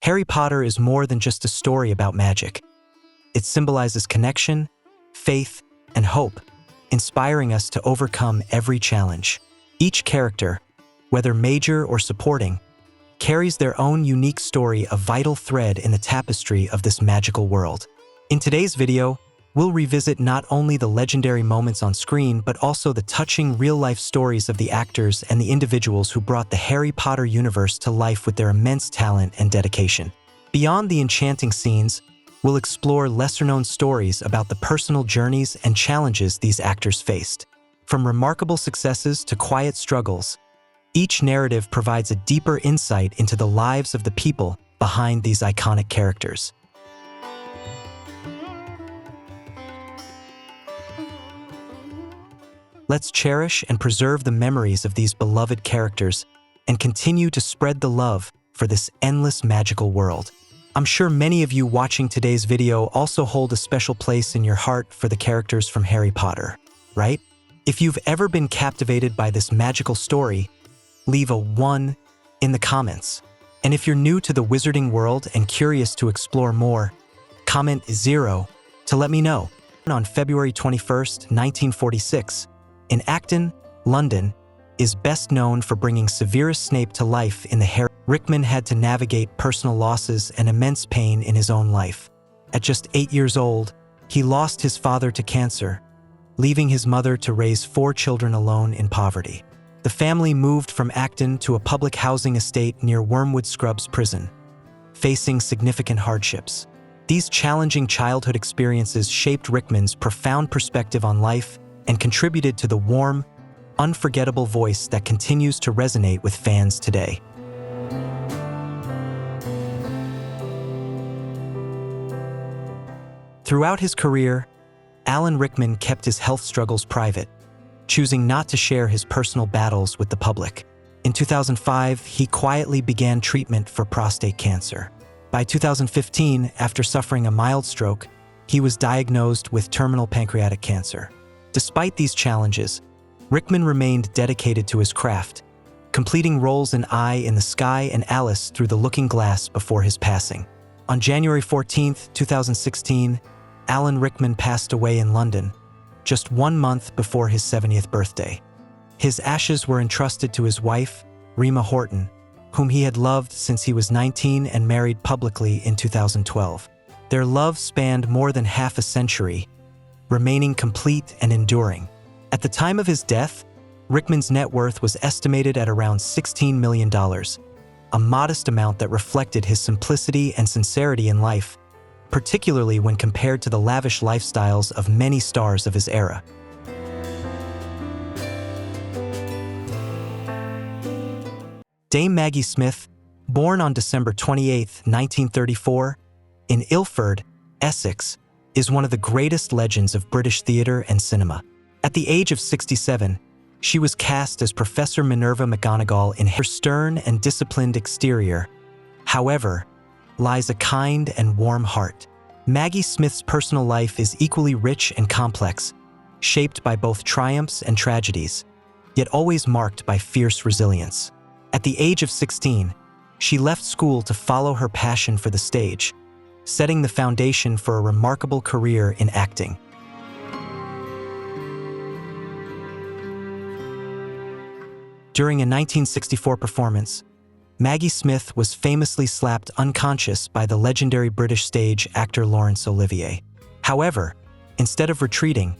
Harry Potter is more than just a story about magic. It symbolizes connection, faith, and hope, inspiring us to overcome every challenge. Each character, whether major or supporting, carries their own unique story, a vital thread in the tapestry of this magical world. In today's video, we'll revisit not only the legendary moments on screen, but also the touching real-life stories of the actors and the individuals who brought the Harry Potter universe to life with their immense talent and dedication. Beyond the enchanting scenes, we'll explore lesser-known stories about the personal journeys and challenges these actors faced. From remarkable successes to quiet struggles, each narrative provides a deeper insight into the lives of the people behind these iconic characters. Let's cherish and preserve the memories of these beloved characters and continue to spread the love for this endless magical world. I'm sure many of you watching today's video also hold a special place in your heart for the characters from Harry Potter, right? If you've ever been captivated by this magical story, leave a 1 in the comments. And if you're new to the wizarding world and curious to explore more, comment 0 to let me know. On February 21st, 1946, in Acton, London, is best known for bringing Severus Snape to life in the Harry. Rickman had to navigate personal losses and immense pain in his own life. At just 8 years old, he lost his father to cancer, leaving his mother to raise 4 children alone in poverty. The family moved from Acton to a public housing estate near Wormwood Scrubs prison, facing significant hardships. These challenging childhood experiences shaped Rickman's profound perspective on life and contributed to the warm, unforgettable voice that continues to resonate with fans today. Throughout his career, Alan Rickman kept his health struggles private, choosing not to share his personal battles with the public. In 2005, he quietly began treatment for prostate cancer. By 2015, after suffering a mild stroke, he was diagnosed with terminal pancreatic cancer. Despite these challenges, Rickman remained dedicated to his craft, completing roles in Eye in the Sky and Alice Through the Looking Glass before his passing. On January 14, 2016, Alan Rickman passed away in London, just 1 month before his 70th birthday. His ashes were entrusted to his wife, Rima Horton, whom he had loved since he was 19 and married publicly in 2012. Their love spanned more than half a century, remaining complete and enduring. At the time of his death, Rickman's net worth was estimated at around $16 million, a modest amount that reflected his simplicity and sincerity in life, particularly when compared to the lavish lifestyles of many stars of his era. Dame Maggie Smith, born on December 28, 1934, in Ilford, Essex, is one of the greatest legends of British theatre and cinema. At the age of 67, she was cast as Professor Minerva McGonagall. In her stern and disciplined exterior, however, lies a kind and warm heart. Maggie Smith's personal life is equally rich and complex, shaped by both triumphs and tragedies, yet always marked by fierce resilience. At the age of 16, she left school to follow her passion for the stage, setting the foundation for a remarkable career in acting. During a 1964 performance, Maggie Smith was famously slapped unconscious by the legendary British stage actor Laurence Olivier. However, instead of retreating,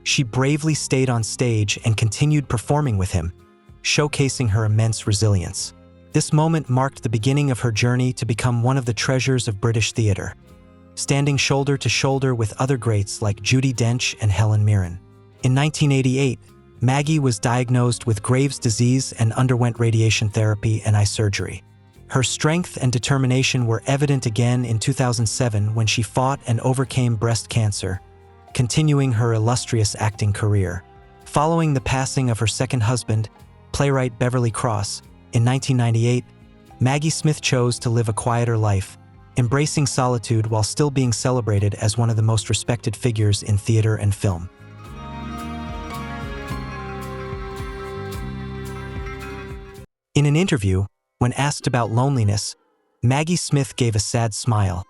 she bravely stayed on stage and continued performing with him, showcasing her immense resilience. This moment marked the beginning of her journey to become one of the treasures of British theatre, standing shoulder to shoulder with other greats like Judi Dench and Helen Mirren. In 1988, Maggie was diagnosed with Graves' disease and underwent radiation therapy and eye surgery. Her strength and determination were evident again in 2007 when she fought and overcame breast cancer, continuing her illustrious acting career. Following the passing of her second husband, playwright Beverly Cross, in 1998, Maggie Smith chose to live a quieter life, embracing solitude while still being celebrated as one of the most respected figures in theater and film. In an interview, when asked about loneliness, Maggie Smith gave a sad smile,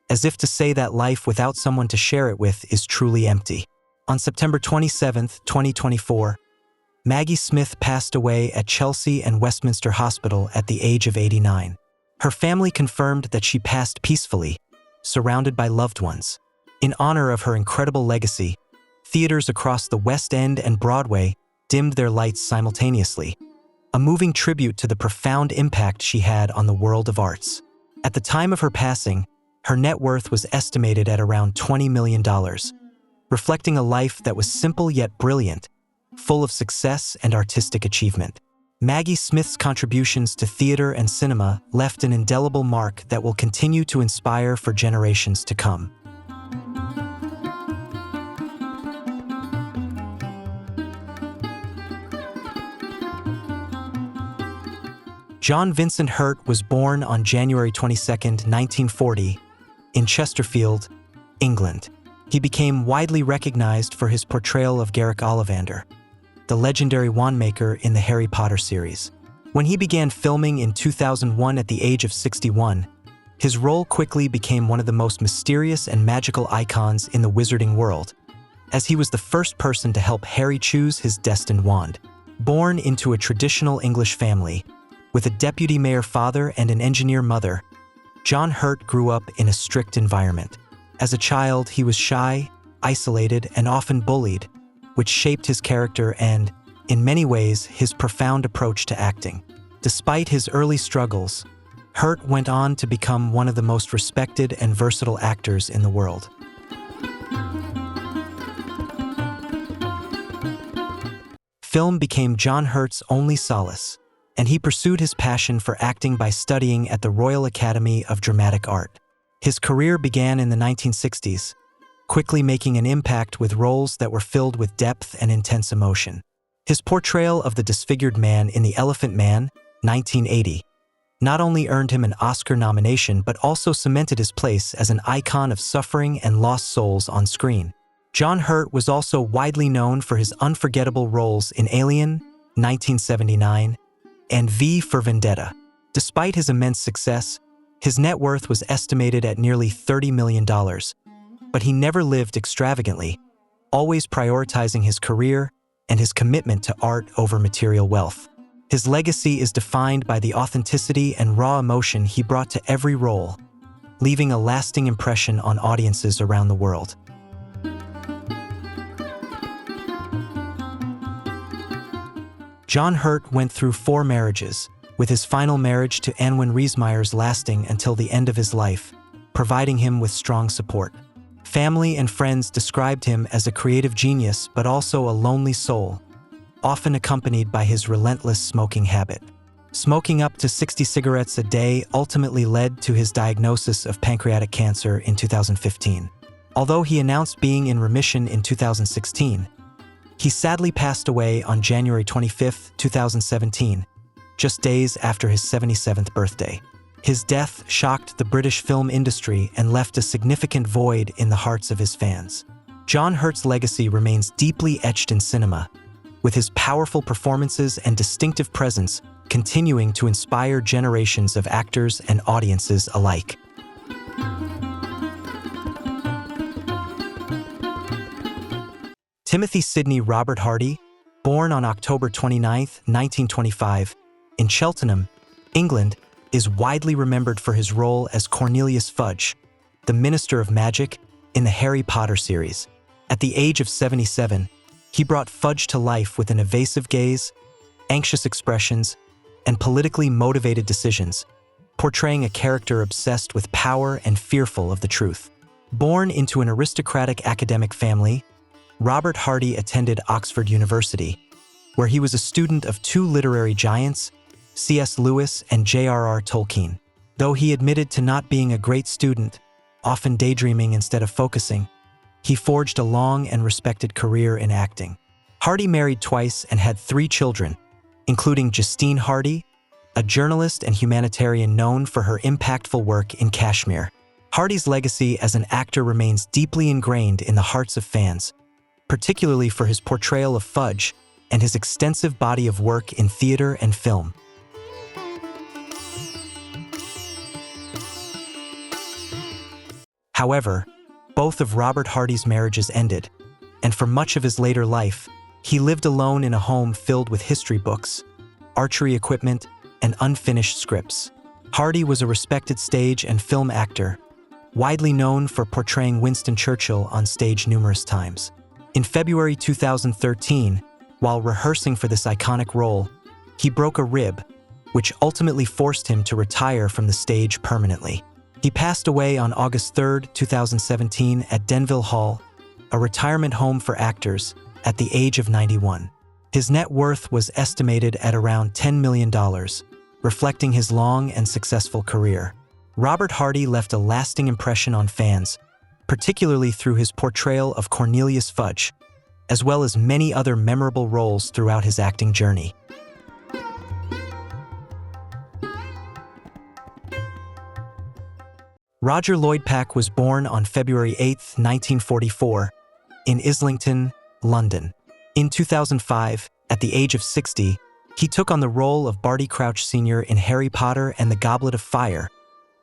as if to say that life without someone to share it with is truly empty. On September 27, 2024, Maggie Smith passed away at Chelsea and Westminster Hospital at the age of 89. Her family confirmed that she passed peacefully, surrounded by loved ones. In honor of her incredible legacy, theaters across the West End and Broadway dimmed their lights simultaneously, a moving tribute to the profound impact she had on the world of arts. At the time of her passing, her net worth was estimated at around $20 million, reflecting a life that was simple yet brilliant, full of success and artistic achievement. Maggie Smith's contributions to theater and cinema left an indelible mark that will continue to inspire for generations to come. John Vincent Hurt was born on January 22, 1940, in Chesterfield, England. He became widely recognized for his portrayal of Garrick Ollivander, the legendary wandmaker in the Harry Potter series. When he began filming in 2001 at the age of 61, his role quickly became one of the most mysterious and magical icons in the wizarding world, as he was the first person to help Harry choose his destined wand. Born into a traditional English family, with a deputy mayor father and an engineer mother, John Hurt grew up in a strict environment. As a child, he was shy, isolated, and often bullied, which shaped his character and, in many ways, his profound approach to acting. Despite his early struggles, Hurt went on to become one of the most respected and versatile actors in the world. Film became John Hurt's only solace, and he pursued his passion for acting by studying at the Royal Academy of Dramatic Art. His career began in the 1960s, quickly making an impact with roles that were filled with depth and intense emotion. His portrayal of the disfigured man in The Elephant Man, 1980, not only earned him an Oscar nomination but also cemented his place as an icon of suffering and lost souls on screen. John Hurt was also widely known for his unforgettable roles in Alien, 1979, and V for Vendetta. Despite his immense success, his net worth was estimated at nearly $30 million, but he never lived extravagantly, always prioritizing his career and his commitment to art over material wealth. His legacy is defined by the authenticity and raw emotion he brought to every role, leaving a lasting impression on audiences around the world. John Hurt went through 4 marriages, with his final marriage to Anwen Riesmeyers lasting until the end of his life, providing him with strong support. Family and friends described him as a creative genius but also a lonely soul, often accompanied by his relentless smoking habit. Smoking up to 60 cigarettes a day ultimately led to his diagnosis of pancreatic cancer in 2015. Although he announced being in remission in 2016, he sadly passed away on January 25, 2017, just days after his 77th birthday. His death shocked the British film industry and left a significant void in the hearts of his fans. John Hurt's legacy remains deeply etched in cinema, with his powerful performances and distinctive presence continuing to inspire generations of actors and audiences alike. Timothy Sidney Robert Hardy, born on October 29, 1925, in Cheltenham, England, is widely remembered for his role as Cornelius Fudge, the Minister of Magic, in the Harry Potter series. At the age of 77, he brought Fudge to life with an evasive gaze, anxious expressions, and politically motivated decisions, portraying a character obsessed with power and fearful of the truth. Born into an aristocratic academic family, Robert Hardy attended Oxford University, where he was a student of 2 literary giants, C.S. Lewis and J.R.R. Tolkien. Though he admitted to not being a great student, often daydreaming instead of focusing, he forged a long and respected career in acting. Hardy married twice and had 3 children, including Justine Hardy, a journalist and humanitarian known for her impactful work in Kashmir. Hardy's legacy as an actor remains deeply ingrained in the hearts of fans, particularly for his portrayal of Fudge and his extensive body of work in theater and film. However, both of Robert Hardy's marriages ended, and for much of his later life, he lived alone in a home filled with history books, archery equipment, and unfinished scripts. Hardy was a respected stage and film actor, widely known for portraying Winston Churchill on stage numerous times. In February 2013, while rehearsing for this iconic role, he broke a rib, which ultimately forced him to retire from the stage permanently. He passed away on August 3, 2017 at Denville Hall, a retirement home for actors, at the age of 91. His net worth was estimated at around $10 million, reflecting his long and successful career. Robert Hardy left a lasting impression on fans, particularly through his portrayal of Cornelius Fudge, as well as many other memorable roles throughout his acting journey. Roger Lloyd-Pack was born on February 8, 1944, in Islington, London. In 2005, at the age of 60, he took on the role of Barty Crouch Sr. in Harry Potter and the Goblet of Fire,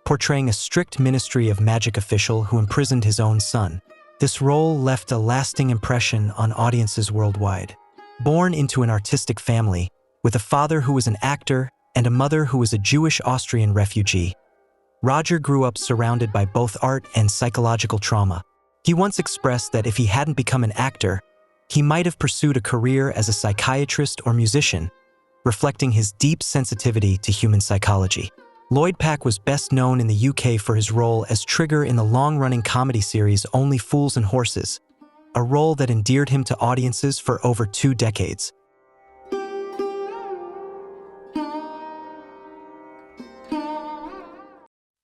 portraying a strict Ministry of Magic official who imprisoned his own son. This role left a lasting impression on audiences worldwide. Born into an artistic family, with a father who was an actor and a mother who was a Jewish Austrian refugee, Roger grew up surrounded by both art and psychological trauma. He once expressed that if he hadn't become an actor, he might have pursued a career as a psychiatrist or musician, reflecting his deep sensitivity to human psychology. Lloyd-Pack was best known in the UK for his role as Trigger in the long-running comedy series Only Fools and Horses, a role that endeared him to audiences for over 2 decades.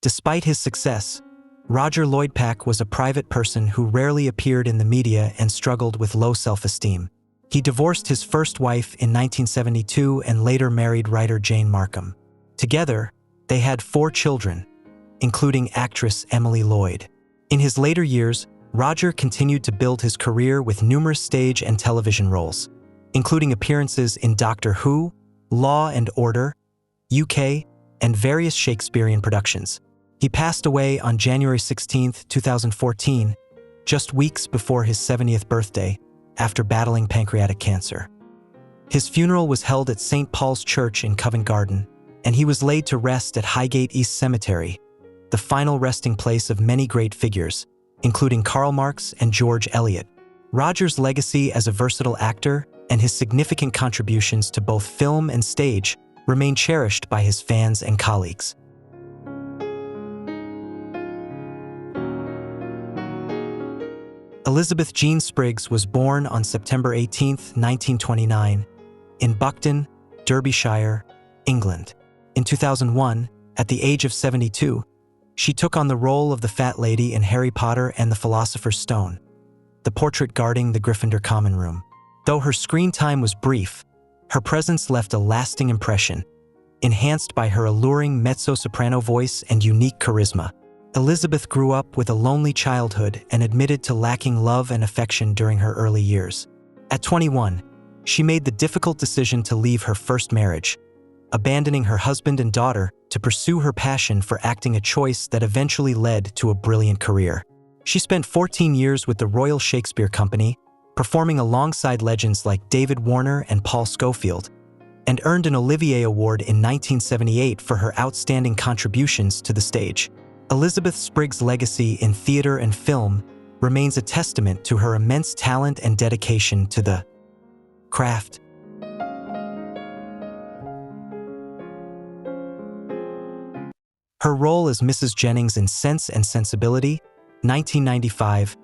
Despite his success, Roger Lloyd-Pack was a private person who rarely appeared in the media and struggled with low self-esteem. He divorced his first wife in 1972 and later married writer Jane Markham. Together, they had 4 children, including actress Emily Lloyd. In his later years, Roger continued to build his career with numerous stage and television roles, including appearances in Doctor Who, Law and Order, UK, and various Shakespearean productions. He passed away on January 16, 2014, just weeks before his 70th birthday, after battling pancreatic cancer. His funeral was held at St. Paul's Church in Covent Garden, and he was laid to rest at Highgate East Cemetery, the final resting place of many great figures, including Karl Marx and George Eliot. Roger's legacy as a versatile actor and his significant contributions to both film and stage remain cherished by his fans and colleagues. Elizabeth Jean Spriggs was born on September 18, 1929, in Buckton, Derbyshire, England. In 2001, at the age of 72, she took on the role of the Fat Lady in Harry Potter and the Philosopher's Stone, the portrait guarding the Gryffindor common room. Though her screen time was brief, her presence left a lasting impression, enhanced by her alluring mezzo-soprano voice and unique charisma. Elizabeth grew up with a lonely childhood and admitted to lacking love and affection during her early years. At 21, she made the difficult decision to leave her first marriage, abandoning her husband and daughter to pursue her passion for acting, a choice that eventually led to a brilliant career. She spent 14 years with the Royal Shakespeare Company, performing alongside legends like David Warner and Paul Scofield, and earned an Olivier Award in 1978 for her outstanding contributions to the stage. Elizabeth Spriggs' legacy in theater and film remains a testament to her immense talent and dedication to the craft. Her role as Mrs. Jennings in Sense and Sensibility, 1995,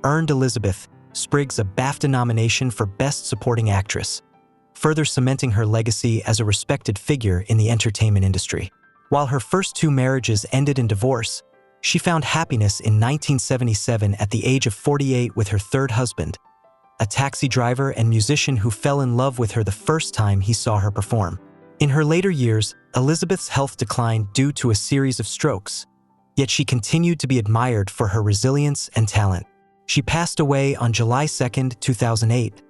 earned Elizabeth Spriggs a BAFTA nomination for Best Supporting Actress, further cementing her legacy as a respected figure in the entertainment industry. While her first 2 marriages ended in divorce, she found happiness in 1977 at the age of 48 with her third husband, a taxi driver and musician who fell in love with her the first time he saw her perform. In her later years, Elizabeth's health declined due to a series of strokes, yet she continued to be admired for her resilience and talent. She passed away on July 2, 2008,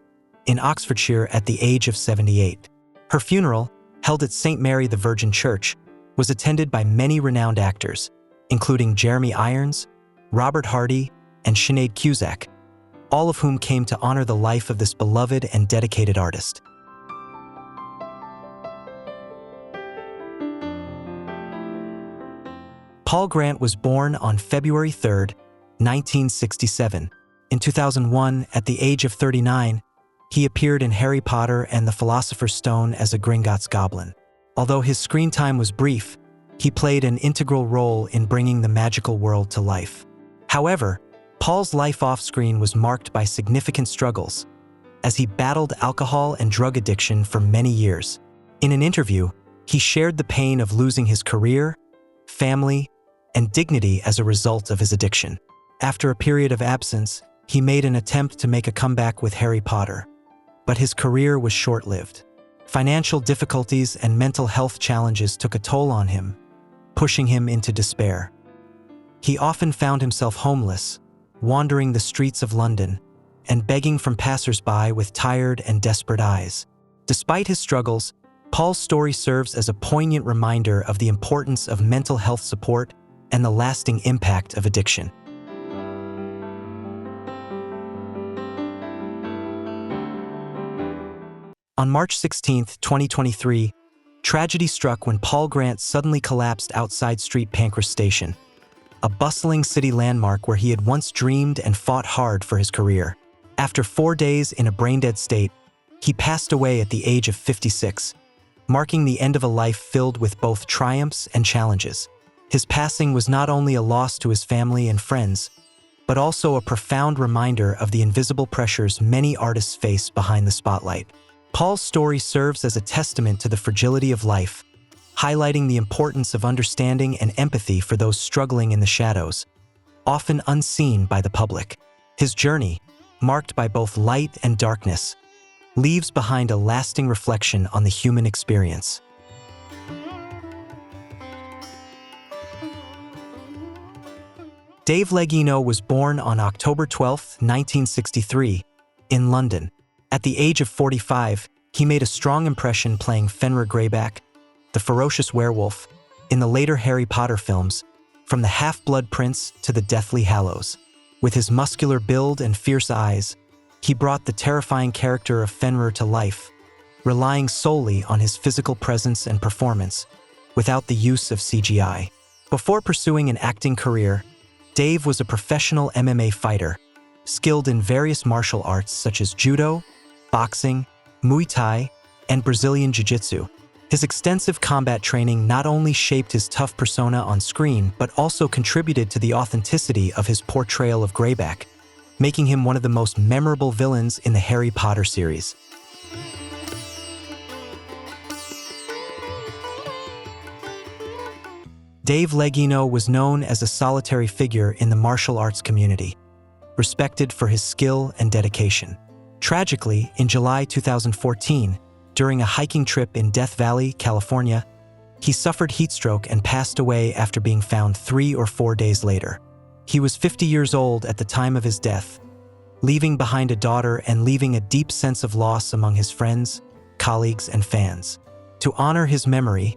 in Oxfordshire at the age of 78. Her funeral, held at St. Mary the Virgin Church, was attended by many renowned actors, including Jeremy Irons, Robert Hardy, and Sinead Cusack, all of whom came to honor the life of this beloved and dedicated artist. Paul Grant was born on February 3, 1967. In 2001, at the age of 39, he appeared in Harry Potter and the Philosopher's Stone as a Gringotts goblin. Although his screen time was brief, he played an integral role in bringing the magical world to life. However, Paul's life off-screen was marked by significant struggles, as he battled alcohol and drug addiction for many years. In an interview, he shared the pain of losing his career, family, and dignity as a result of his addiction. After a period of absence, he made an attempt to make a comeback with Harry Potter, but his career was short-lived. Financial difficulties and mental health challenges took a toll on him, pushing him into despair. He often found himself homeless, wandering the streets of London, and begging from passers-by with tired and desperate eyes. Despite his struggles, Paul's story serves as a poignant reminder of the importance of mental health support and the lasting impact of addiction. On March 16, 2023, tragedy struck when Paul Grant suddenly collapsed outside Street Pancras Station, a bustling city landmark where he had once dreamed and fought hard for his career. After 4 days in a brain-dead state, he passed away at the age of 56, marking the end of a life filled with both triumphs and challenges. His passing was not only a loss to his family and friends, but also a profound reminder of the invisible pressures many artists face behind the spotlight. Paul's story serves as a testament to the fragility of life, highlighting the importance of understanding and empathy for those struggling in the shadows, often unseen by the public. His journey, marked by both light and darkness, leaves behind a lasting reflection on the human experience. Dave Leggino was born on October 12, 1963, in London. At the age of 45, he made a strong impression playing Fenrir Greyback, the ferocious werewolf, in the later Harry Potter films, from the Half-Blood Prince to the Deathly Hallows. With his muscular build and fierce eyes, he brought the terrifying character of Fenrir to life, relying solely on his physical presence and performance, without the use of CGI. Before pursuing an acting career, Dave was a professional MMA fighter, skilled in various martial arts such as judo, boxing, Muay Thai, and Brazilian Jiu-Jitsu. His extensive combat training not only shaped his tough persona on screen, but also contributed to the authenticity of his portrayal of Greyback, making him one of the most memorable villains in the Harry Potter series. Dave Leggino was known as a solitary figure in the martial arts community, respected for his skill and dedication. Tragically, in July 2014, during a hiking trip in Death Valley, California, he suffered heat stroke and passed away after being found 3 or 4 days later. He was 50 years old at the time of his death, leaving behind a daughter and leaving a deep sense of loss among his friends, colleagues, and fans. To honor his memory,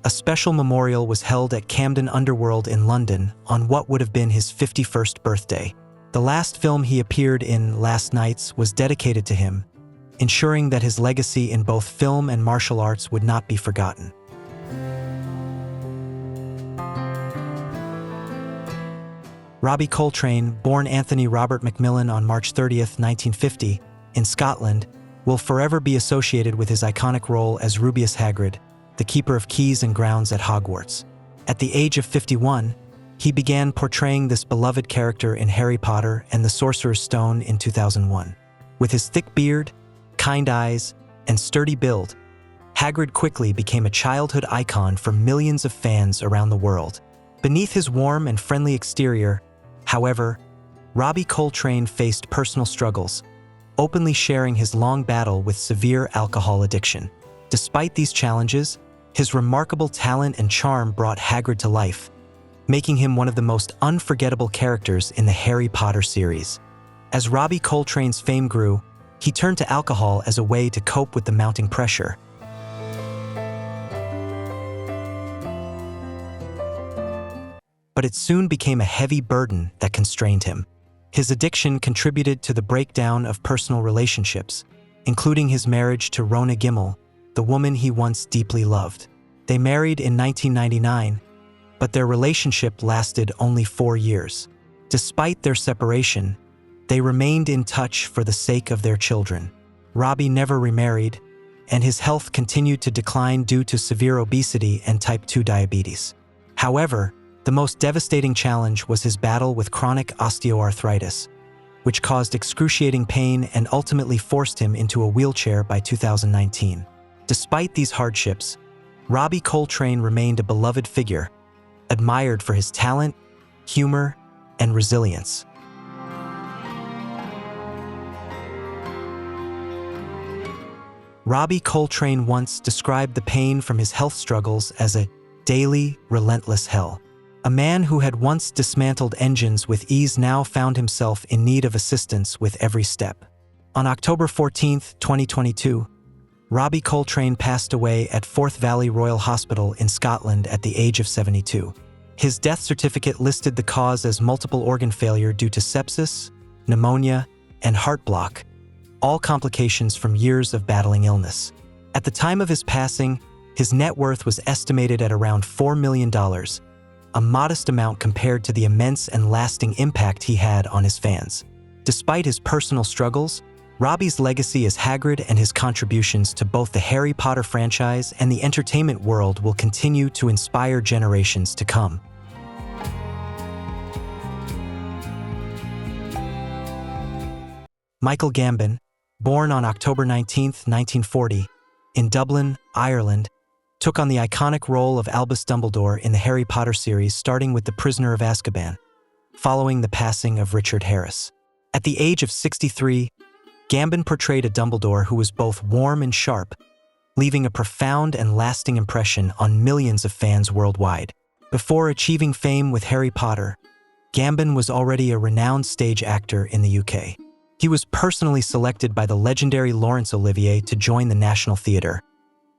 a special memorial was held at Camden Underworld in London on what would have been his 51st birthday. The last film he appeared in, Last Nights, was dedicated to him, ensuring that his legacy in both film and martial arts would not be forgotten. Robbie Coltrane, born Anthony Robert Macmillan on March 30, 1950, in Scotland, will forever be associated with his iconic role as Rubeus Hagrid, the keeper of keys and grounds at Hogwarts. At the age of 51, he began portraying this beloved character in Harry Potter and the Sorcerer's Stone in 2001. With his thick beard, kind eyes, and sturdy build, Hagrid quickly became a childhood icon for millions of fans around the world. Beneath his warm and friendly exterior, however, Robbie Coltrane faced personal struggles, openly sharing his long battle with severe alcohol addiction. Despite these challenges, his remarkable talent and charm brought Hagrid to life, making him one of the most unforgettable characters in the Harry Potter series. As Robbie Coltrane's fame grew, he turned to alcohol as a way to cope with the mounting pressure. but it soon became a heavy burden that constrained him. His addiction contributed to the breakdown of personal relationships, including his marriage to Rona Gimmel, the woman he once deeply loved. They married in 1999, but their relationship lasted only 4 years. Despite their separation, they remained in touch for the sake of their children. Robbie never remarried, and his health continued to decline due to severe obesity and type 2 diabetes. However, the most devastating challenge was his battle with chronic osteoarthritis, which caused excruciating pain and ultimately forced him into a wheelchair by 2019. Despite these hardships, Robbie Coltrane remained a beloved figure, admired for his talent, humor, and resilience. Robbie Coltrane once described the pain from his health struggles as a daily, relentless hell. A man who had once dismantled engines with ease now found himself in need of assistance with every step. On October 14, 2022, Robbie Coltrane passed away at Forth Valley Royal Hospital in Scotland at the age of 72. His death certificate listed the cause as multiple organ failure due to sepsis, pneumonia, and heart block, all complications from years of battling illness. At the time of his passing, his net worth was estimated at around $4 million, a modest amount compared to the immense and lasting impact he had on his fans. Despite his personal struggles, Robbie's legacy as Hagrid and his contributions to both the Harry Potter franchise and the entertainment world will continue to inspire generations to come. Michael Gambon, born on October 19, 1940, in Dublin, Ireland, took on the iconic role of Albus Dumbledore in the Harry Potter series starting with The Prisoner of Azkaban, following the passing of Richard Harris. At the age of 63, Gambon portrayed a Dumbledore who was both warm and sharp, leaving a profound and lasting impression on millions of fans worldwide. Before achieving fame with Harry Potter, Gambon was already a renowned stage actor in the UK. He was personally selected by the legendary Laurence Olivier to join the National Theatre,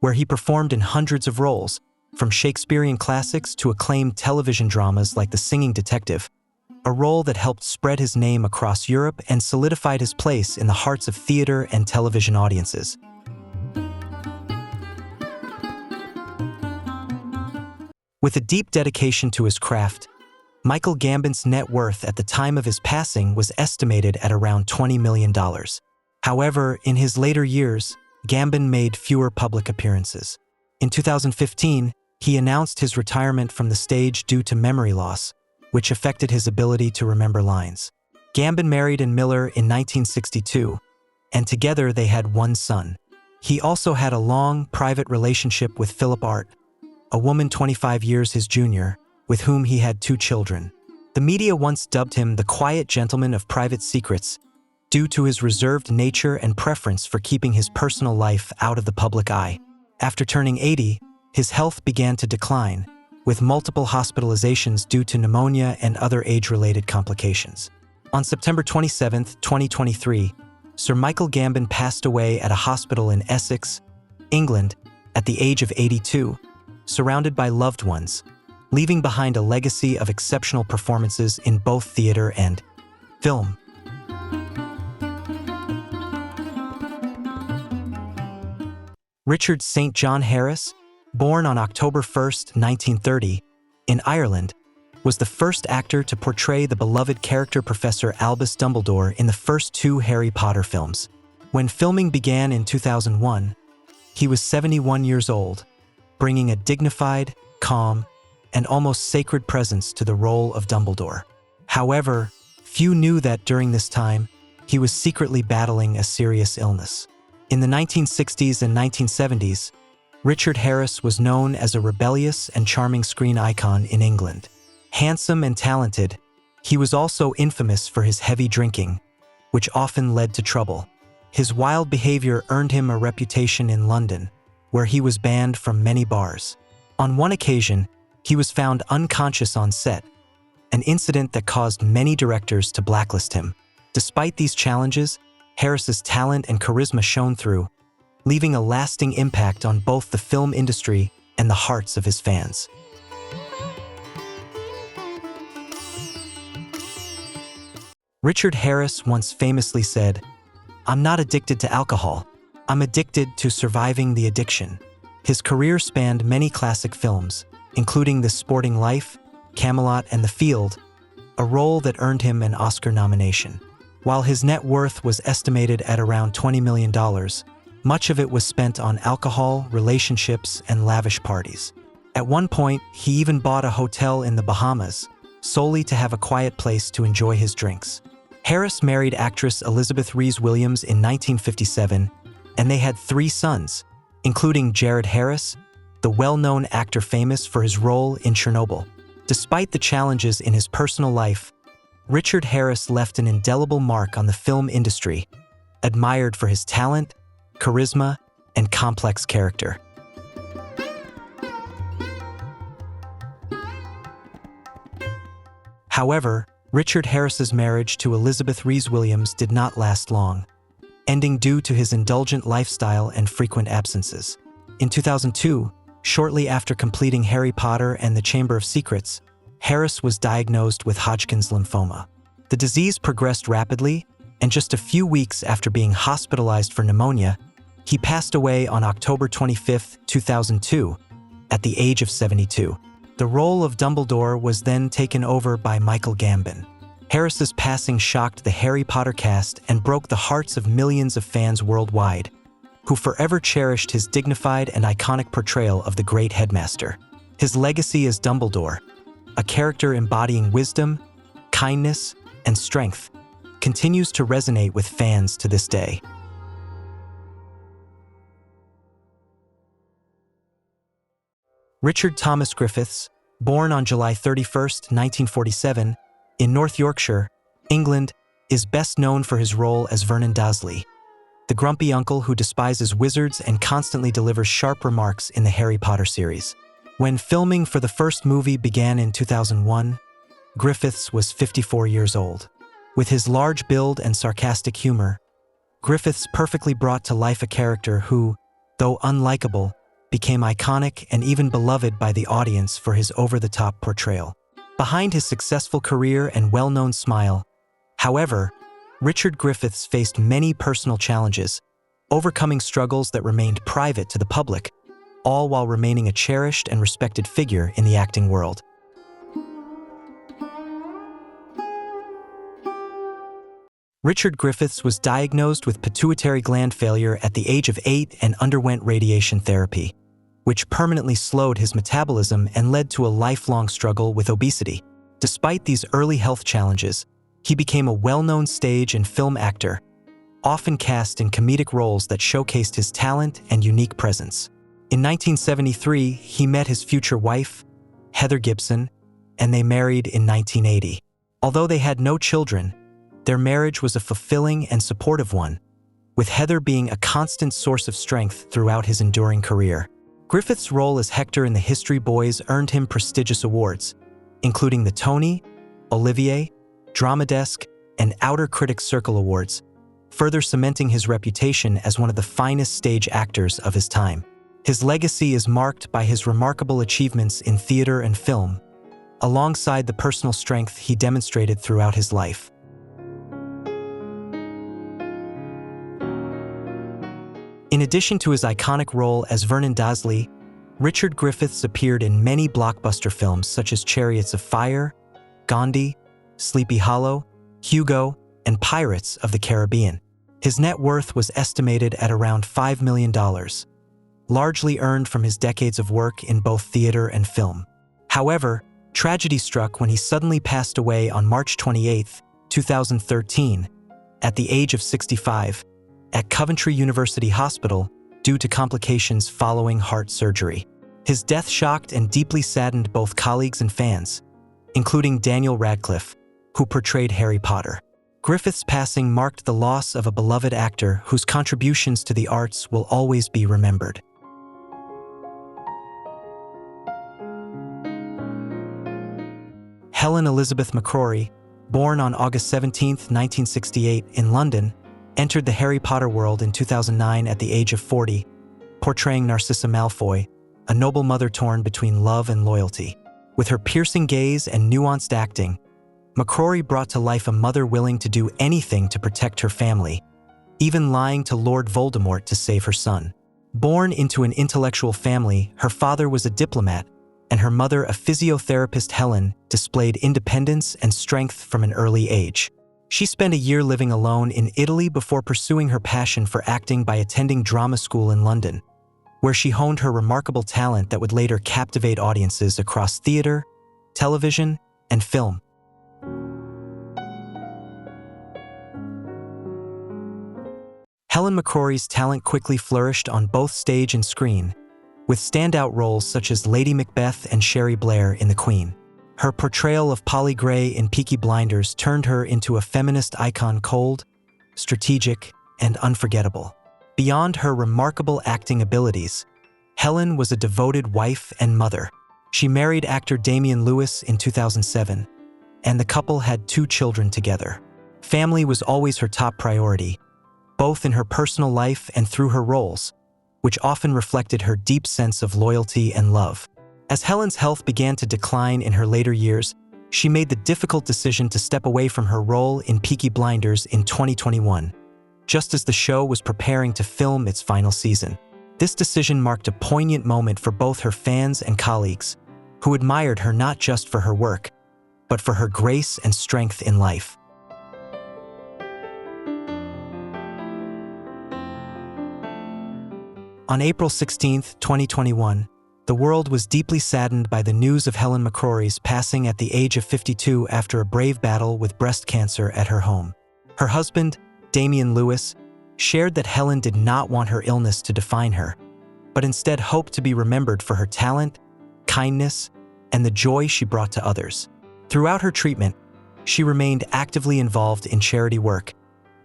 where he performed in hundreds of roles, from Shakespearean classics to acclaimed television dramas like The Singing Detective, a role that helped spread his name across Europe and solidified his place in the hearts of theater and television audiences. With a deep dedication to his craft, Michael Gambon's net worth at the time of his passing was estimated at around $20 million. However, in his later years, Gambon made fewer public appearances. In 2015, he announced his retirement from the stage due to memory loss, which affected his ability to remember lines. Gambon married Anne Miller in 1962, and together they had one son. He also had a long, private relationship with Philip Art, a woman 25 years his junior, with whom he had 2 children. The media once dubbed him the quiet gentleman of private secrets, due to his reserved nature and preference for keeping his personal life out of the public eye. After turning 80, his health began to decline, with multiple hospitalizations due to pneumonia and other age-related complications. On September 27, 2023, Sir Michael Gambon passed away at a hospital in Essex, England, at the age of 82, surrounded by loved ones, leaving behind a legacy of exceptional performances in both theater and film. Richard St. John Harris, born on October 1, 1930, in Ireland, was the first actor to portray the beloved character Professor Albus Dumbledore in the first 2 Harry Potter films. When filming began in 2001, he was 71 years old, bringing a dignified, calm, and almost sacred presence to the role of Dumbledore. However, few knew that during this time, he was secretly battling a serious illness. In the 1960s and 1970s, Richard Harris was known as a rebellious and charming screen icon in England. Handsome and talented, he was also infamous for his heavy drinking, which often led to trouble. His wild behavior earned him a reputation in London, where he was banned from many bars. On one occasion, he was found unconscious on set, an incident that caused many directors to blacklist him. Despite these challenges, Harris's talent and charisma shone through, leaving a lasting impact on both the film industry and the hearts of his fans. Richard Harris once famously said, "I'm not addicted to alcohol. I'm addicted to surviving the addiction." His career spanned many classic films, including The Sporting Life, Camelot, and The Field, a role that earned him an Oscar nomination. While his net worth was estimated at around $20 million, much of it was spent on alcohol, relationships, and lavish parties. At one point, he even bought a hotel in the Bahamas, solely to have a quiet place to enjoy his drinks. Harris married actress Elizabeth Reese Williams in 1957, and they had 3 sons, including Jared Harris, the well-known actor famous for his role in Chernobyl. Despite the challenges in his personal life, Richard Harris left an indelible mark on the film industry, admired for his talent, charisma, and complex character. However, Richard Harris's marriage to Elizabeth Reese Williams did not last long, ending due to his indulgent lifestyle and frequent absences. In 2002, shortly after completing Harry Potter and the Chamber of Secrets, Harris was diagnosed with Hodgkin's lymphoma. The disease progressed rapidly, and just a few weeks after being hospitalized for pneumonia, he passed away on October 25, 2002, at the age of 72. The role of Dumbledore was then taken over by Michael Gambon. Harris's passing shocked the Harry Potter cast and broke the hearts of millions of fans worldwide, who forever cherished his dignified and iconic portrayal of the great headmaster. His legacy as Dumbledore, a character embodying wisdom, kindness, and strength, continues to resonate with fans to this day. Richard Thomas Griffiths, born on July 31, 1947, in North Yorkshire, England, is best known for his role as Vernon Dursley, the grumpy uncle who despises wizards and constantly delivers sharp remarks in the Harry Potter series. When filming for the first movie began in 2001, Griffiths was 54 years old. With his large build and sarcastic humor, Griffiths perfectly brought to life a character who, though unlikable, became iconic and even beloved by the audience for his over-the-top portrayal. Behind his successful career and well-known smile, however, Richard Griffiths faced many personal challenges, overcoming struggles that remained private to the public, all while remaining a cherished and respected figure in the acting world. Richard Griffiths was diagnosed with pituitary gland failure at the age of 8 and underwent radiation therapy, which permanently slowed his metabolism and led to a lifelong struggle with obesity. Despite these early health challenges, he became a well-known stage and film actor, often cast in comedic roles that showcased his talent and unique presence. In 1973, he met his future wife, Heather Gibson, and they married in 1980. Although they had no children, their marriage was a fulfilling and supportive one, with Heather being a constant source of strength throughout his enduring career. Griffiths' role as Hector in The History Boys earned him prestigious awards, including the Tony, Olivier, Drama Desk, and Outer Critics Circle Awards, further cementing his reputation as one of the finest stage actors of his time. His legacy is marked by his remarkable achievements in theater and film, alongside the personal strength he demonstrated throughout his life. In addition to his iconic role as Vernon Dursley, Richard Griffiths appeared in many blockbuster films such as Chariots of Fire, Gandhi, Sleepy Hollow, Hugo, and Pirates of the Caribbean. His net worth was estimated at around $5 million, largely earned from his decades of work in both theater and film. However, tragedy struck when he suddenly passed away on March 28, 2013, at the age of 65, at Coventry University Hospital due to complications following heart surgery. His death shocked and deeply saddened both colleagues and fans, including Daniel Radcliffe, who portrayed Harry Potter. Griffiths' passing marked the loss of a beloved actor whose contributions to the arts will always be remembered. Helen Elizabeth McCrory, born on August 17, 1968, in London, entered the Harry Potter world in 2009 at the age of 40, portraying Narcissa Malfoy, a noble mother torn between love and loyalty. With her piercing gaze and nuanced acting, McCrory brought to life a mother willing to do anything to protect her family, even lying to Lord Voldemort to save her son. Born into an intellectual family, her father was a diplomat, and her mother, a physiotherapist. Helen displayed independence and strength from an early age. She spent a year living alone in Italy before pursuing her passion for acting by attending drama school in London, where she honed her remarkable talent that would later captivate audiences across theater, television, and film. Helen McCrory's talent quickly flourished on both stage and screen, with standout roles such as Lady Macbeth and Sherry Blair in The Queen. Her portrayal of Polly Gray in Peaky Blinders turned her into a feminist icon, cold, strategic, and unforgettable. Beyond her remarkable acting abilities, Helen was a devoted wife and mother. She married actor Damian Lewis in 2007, and the couple had 2 children together. Family was always her top priority, both in her personal life and through her roles, which often reflected her deep sense of loyalty and love. As Helen's health began to decline in her later years, she made the difficult decision to step away from her role in Peaky Blinders in 2021, just as the show was preparing to film its final season. This decision marked a poignant moment for both her fans and colleagues, who admired her not just for her work, but for her grace and strength in life. On April 16, 2021, the world was deeply saddened by the news of Helen McCrory's passing at the age of 52 after a brave battle with breast cancer at her home. Her husband, Damian Lewis, shared that Helen did not want her illness to define her, but instead hoped to be remembered for her talent, kindness, and the joy she brought to others. Throughout her treatment, she remained actively involved in charity work,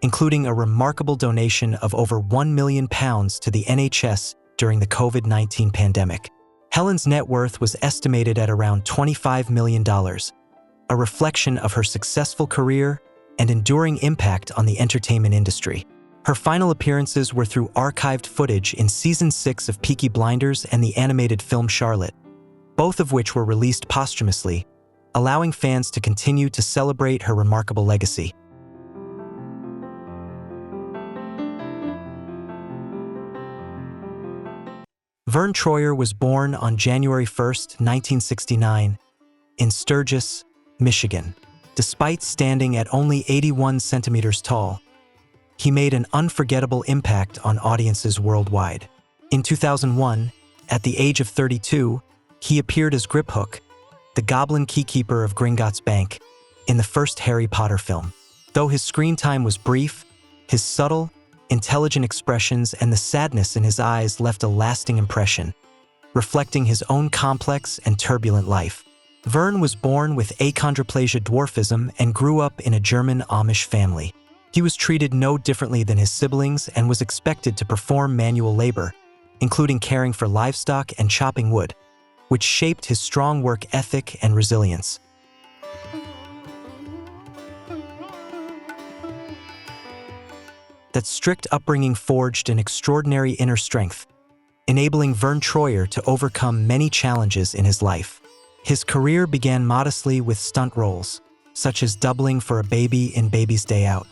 including a remarkable donation of over £1 million to the NHS during the COVID-19 pandemic. Helen's net worth was estimated at around $25 million, a reflection of her successful career and enduring impact on the entertainment industry. Her final appearances were through archived footage in Season 6 of Peaky Blinders and the animated film Charlotte, both of which were released posthumously, allowing fans to continue to celebrate her remarkable legacy. Vern Troyer was born on January 1, 1969, in Sturgis, Michigan. Despite standing at only 81 centimeters tall, he made an unforgettable impact on audiences worldwide. In 2001, at the age of 32, he appeared as Griphook, the goblin keykeeper of Gringotts Bank, in the first Harry Potter film. Though his screen time was brief, his subtle, intelligent expressions and the sadness in his eyes left a lasting impression, reflecting his own complex and turbulent life. Vern was born with achondroplasia dwarfism and grew up in a German Amish family. He was treated no differently than his siblings and was expected to perform manual labor, including caring for livestock and chopping wood, which shaped his strong work ethic and resilience. That strict upbringing forged an extraordinary inner strength, enabling Vern Troyer to overcome many challenges in his life. His career began modestly with stunt roles, such as doubling for a baby in Baby's Day Out.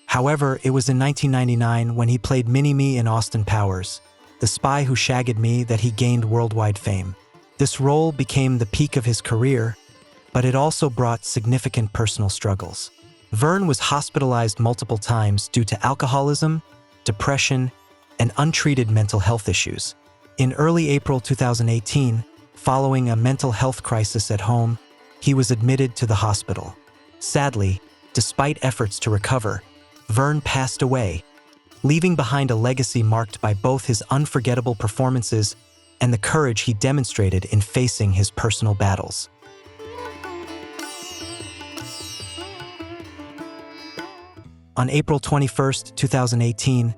However, it was in 1999 when he played Mini-Me in Austin Powers, the spy who shagged me, that he gained worldwide fame. This role became the peak of his career, but it also brought significant personal struggles. Vern was hospitalized multiple times due to alcoholism, depression, and untreated mental health issues. In early April 2018, following a mental health crisis at home, he was admitted to the hospital. Sadly, despite efforts to recover, Vern passed away, leaving behind a legacy marked by both his unforgettable performances and the courage he demonstrated in facing his personal battles. On April 21, 2018,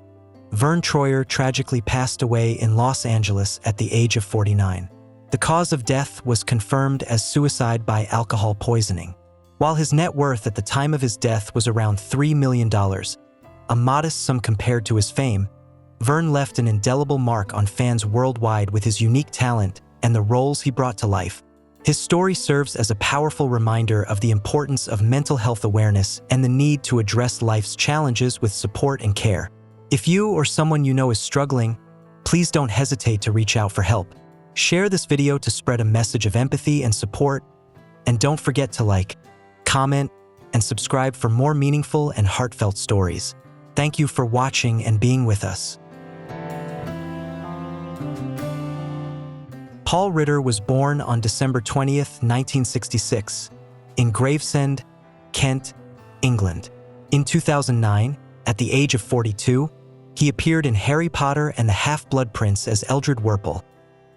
Vern Troyer tragically passed away in Los Angeles at the age of 49. The cause of death was confirmed as suicide by alcohol poisoning. While his net worth at the time of his death was around $3 million, a modest sum compared to his fame, Vern left an indelible mark on fans worldwide with his unique talent and the roles he brought to life. His story serves as a powerful reminder of the importance of mental health awareness and the need to address life's challenges with support and care. If you or someone you know is struggling, please don't hesitate to reach out for help. Share this video to spread a message of empathy and support, and don't forget to like, comment, and subscribe for more meaningful and heartfelt stories. Thank you for watching and being with us. Paul Ritter was born on December 20th, 1966, in Gravesend, Kent, England. In 2009, at the age of 42, he appeared in Harry Potter and the Half-Blood Prince as Eldred Wurple,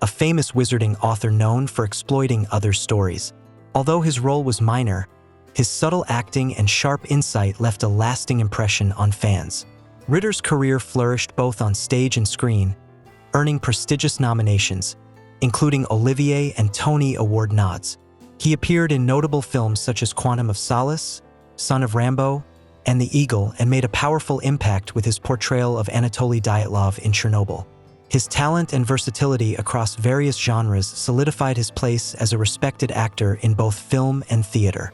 a famous wizarding author known for exploiting others' stories. Although his role was minor, his subtle acting and sharp insight left a lasting impression on fans. Ritter's career flourished both on stage and screen, earning prestigious nominations, including Olivier and Tony Award nods. He appeared in notable films such as Quantum of Solace, Son of Rambo, and The Eagle, and made a powerful impact with his portrayal of Anatoly Dyatlov in Chernobyl. His talent and versatility across various genres solidified his place as a respected actor in both film and theater.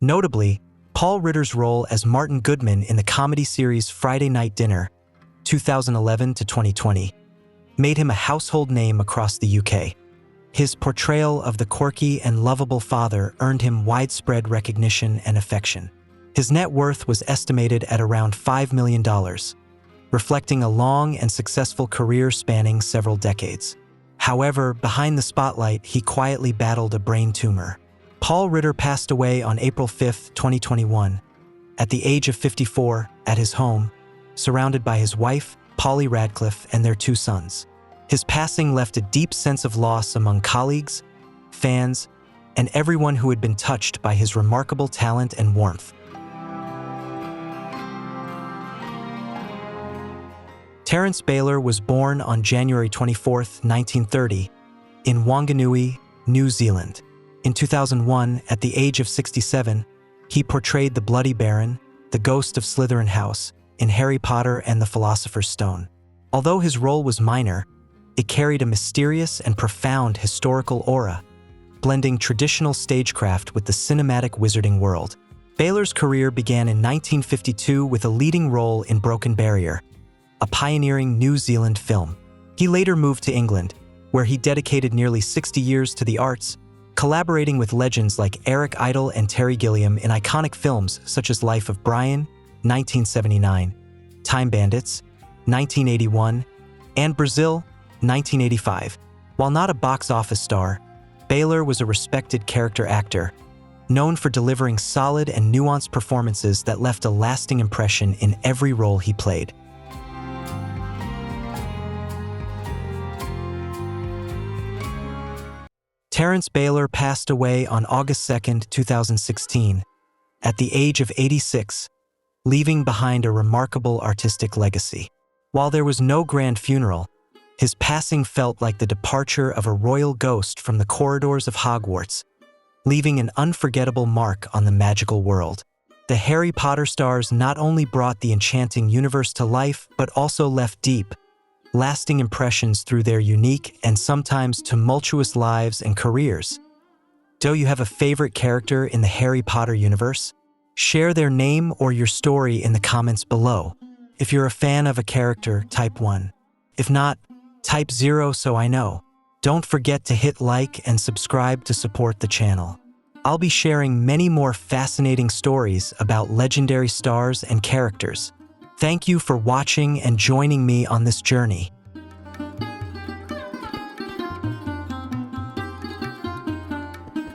Notably, Paul Ritter's role as Martin Goodman in the comedy series Friday Night Dinner, 2011 to 2020, made him a household name across the UK. His portrayal of the quirky and lovable father earned him widespread recognition and affection. His net worth was estimated at around $5 million, reflecting a long and successful career spanning several decades. However, behind the spotlight, he quietly battled a brain tumor. Paul Ritter passed away on April 5, 2021, at the age of 54, at his home, surrounded by his wife, Polly Radcliffe, and their 2 sons. His passing left a deep sense of loss among colleagues, fans, and everyone who had been touched by his remarkable talent and warmth. Terence Baylor was born on January 24, 1930, in Wanganui, New Zealand. In 2001, at the age of 67, he portrayed the Bloody Baron, the ghost of Slytherin House, in Harry Potter and the Philosopher's Stone. Although his role was minor, it carried a mysterious and profound historical aura, blending traditional stagecraft with the cinematic wizarding world. Baylor's career began in 1952 with a leading role in Broken Barrier, a pioneering New Zealand film. He later moved to England, where he dedicated nearly 60 years to the arts, collaborating with legends like Eric Idle and Terry Gilliam in iconic films such as Life of Brian, 1979, Time Bandits, 1981, and Brazil, 1985. While not a box office star, Baylor was a respected character actor, known for delivering solid and nuanced performances that left a lasting impression in every role he played. Terence Baylor passed away on August 2, 2016, at the age of 86, leaving behind a remarkable artistic legacy. While there was no grand funeral, his passing felt like the departure of a royal ghost from the corridors of Hogwarts, leaving an unforgettable mark on the magical world. The Harry Potter stars not only brought the enchanting universe to life, but also left deep, lasting impressions through their unique and sometimes tumultuous lives and careers. Do you have a favorite character in the Harry Potter universe? Share their name or your story in the comments below. If you're a fan of a character, type 1. If not, type 0 so I know. Don't forget to hit like and subscribe to support the channel. I'll be sharing many more fascinating stories about legendary stars and characters. Thank you for watching and joining me on this journey.